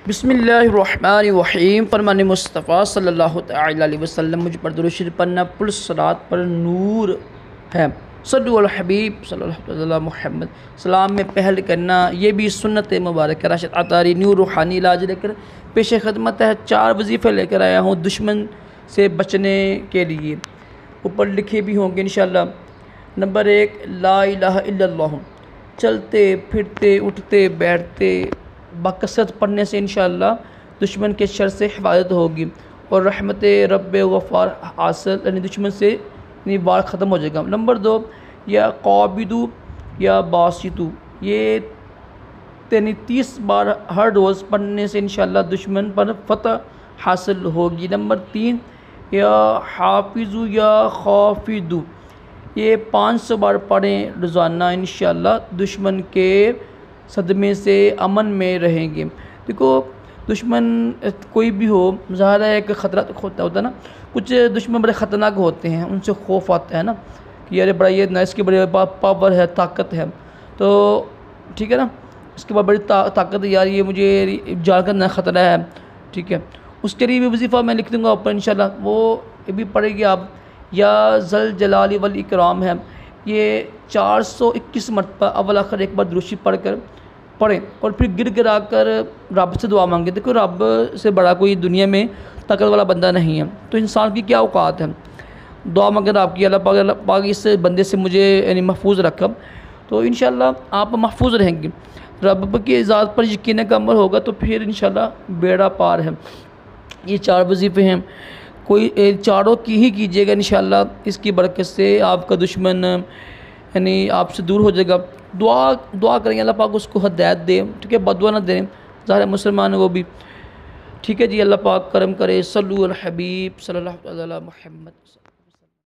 बिस्मिल्लाहिर्रहमानिर्रहीम। फरमान मुस्तफ़ा सल्लल्लाहु अलैहि वसल्लम मुझ पर दुरूद शरीफ पढ़ना पुल सलात पर नूर है। सल्लु अला हबीब सल्लल्लाहु अलैहि मोहम्मद। सलाम में पहल करना ये भी सुन्नत मुबारक राशिद अतारी न्यू रूहानी इलाज लेकर पेश खदमत है। 4 वजीफ़े लेकर आया हूँ दुश्मन से बचने के लिए, ऊपर लिखे भी होंगे इंशाअल्लाह। नंबर 1, ला इलाहा इल्लल्लाह। चलते फिरते उठते बैठते बकसरत पढ़ने से इंशाअल्लाह दुश्मन के शर से हिफाजत होगी और रहमत रब गफ़ार हासिल यानी दुश्मन से वार ख़त्म हो जाएगा। नंबर 2, या क़ाबिदु या बासितु, ये 30 बार हर रोज़ पढ़ने से इंशाअल्लाह दुश्मन पर फ़तह हासिल होगी। नंबर 3, या हाफिज़ु या खाफिदु, ये 500 बार पढ़ें रोज़ाना, इंशाअल्लाह दुश्मन के सदमे से अमन में रहेंगे। देखो दुश्मन कोई भी हो, ज़ाहिर है एक ख़तरा होता है ना, कुछ दुश्मन बड़े ख़तरनाक होते हैं, उनसे खौफ आता है ना कि अरे बड़ा ये ना इसके बड़े पावर है, ताकत है, तो ठीक है ना, इसके बाद बड़ी ताकत है यार, ये मुझे जान का ना ख़तरा है, ठीक है। उसके लिए भी वजीफ़ा मैं लिख दूँगा ऊपर इंशाल्लाह, वो ये भी पढ़ेगी आप। या ज़ल जलाली वल इकराम है, ये 421 मरतबा अव्वल आखिर एक बार दुरूद पढ़ें और फिर गिर गिरा कर रब से दुआ मांगे। देखो रब से बड़ा कोई दुनिया में ताकत वाला बंदा नहीं है, तो इंसान की क्या औकात है। दुआ मांगे आपकी अल्लाह पाक इस बंदे से मुझे यानी महफूज रखा, तो इंशाअल्लाह आप महफूज रहेंगे। रब की ज़ात पर यकीन का अमल होगा तो फिर इंशाअल्लाह बेड़ा पार है। ये 4 वजीफ़े हैं, कोई चारों की ही कीजिएगा इंशाअल्लाह। इसकी बरकत से आपका दुश्मन यानी आपसे दूर हो जाएगा। दुआ करेंगे अल्लाह पाक उसको हिदायत दे, ठीक है, बदुआ ना दें, ज़ाहिर मुसलमान है वो भी, ठीक है जी। अल्लाह पाक करम करे। सल्लु अला हबीब सल्लल्लाहु अलैहि मोहम्मद।